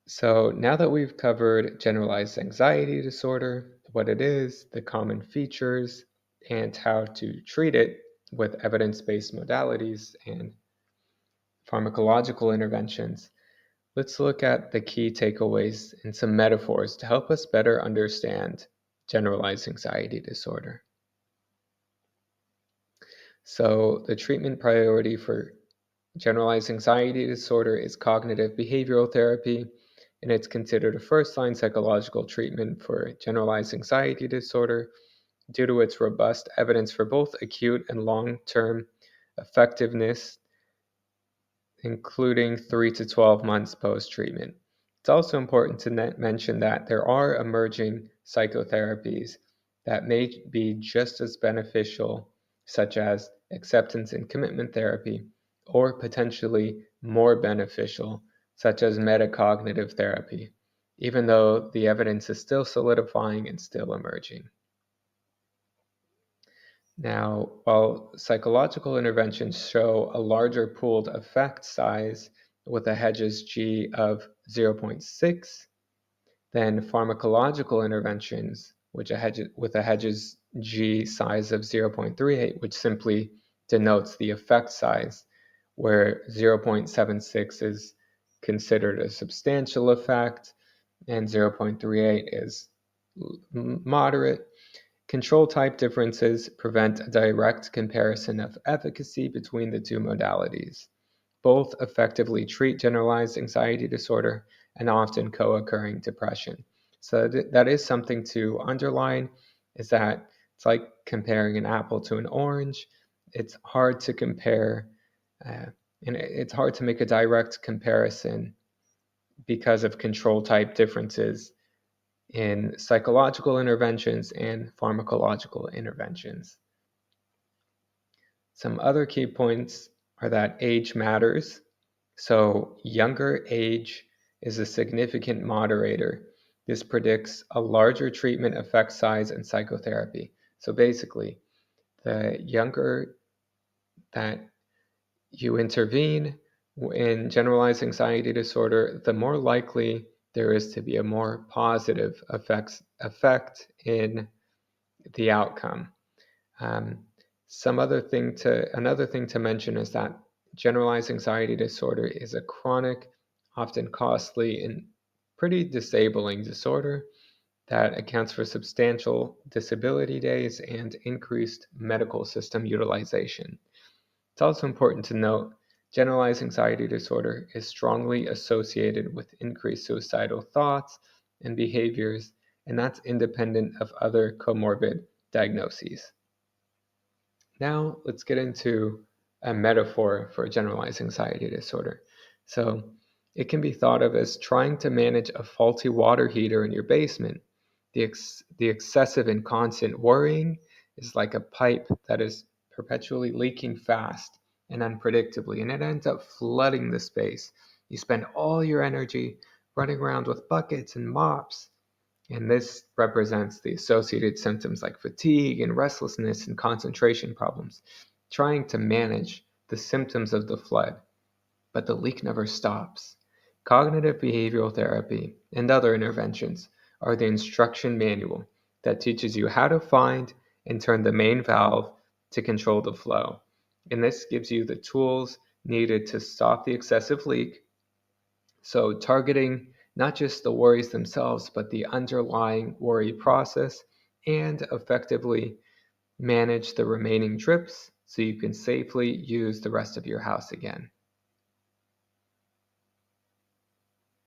So now that we've covered generalized anxiety disorder, what it is, the common features, and how to treat it with evidence-based modalities and pharmacological interventions, let's look at the key takeaways and some metaphors to help us better understand generalized anxiety disorder. So the treatment priority for generalized anxiety disorder is cognitive behavioral therapy, and it's considered a first-line psychological treatment for generalized anxiety disorder due to its robust evidence for both acute and long-term effectiveness, including 3 to 12 months post-treatment. It's also important to mention that there are emerging psychotherapies that may be just as beneficial, such as acceptance and commitment therapy, or potentially more beneficial, such as metacognitive therapy, even though the evidence is still solidifying and still emerging. Now, while psychological interventions show a larger pooled effect size with a Hedges G of 0.6 than pharmacological interventions, with a Hedges G size of 0.38, which simply denotes the effect size, where 0.76 is considered a substantial effect and 0.38 is moderate. Control type differences prevent a direct comparison of efficacy between the two modalities. Both effectively treat generalized anxiety disorder and often co-occurring depression. So that is something to underline, is that it's like comparing an apple to an orange. It's hard to compare, and it's hard to make a direct comparison because of control type differences in psychological interventions and pharmacological interventions. Some other key points are that age matters. So, younger age is a significant moderator. This predicts a larger treatment effect size in psychotherapy. So, basically, the younger that you intervene in generalized anxiety disorder, the more likely there is to be a more positive effect in the outcome. Um, Another thing to mention is that generalized anxiety disorder is a chronic, often costly, and pretty disabling disorder that accounts for substantial disability days and increased medical system utilization. It's also important to note generalized anxiety disorder is strongly associated with increased suicidal thoughts and behaviors, and that's independent of other comorbid diagnoses. Now, let's get into a metaphor for generalized anxiety disorder. So, it can be thought of as trying to manage a faulty water heater in your basement. The excessive and constant worrying is like a pipe that is perpetually leaking fast and unpredictably, and it ends up flooding the space. You spend all your energy running around with buckets and mops, and this represents the associated symptoms like fatigue and restlessness and concentration problems, trying to manage the symptoms of the flood, but the leak never stops. Cognitive behavioral therapy and other interventions are the instruction manual that teaches you how to find and turn the main valve to control the flow. And this gives you the tools needed to stop the excessive leak. So, targeting not just the worries themselves, but the underlying worry process, and effectively manage the remaining drips so you can safely use the rest of your house again.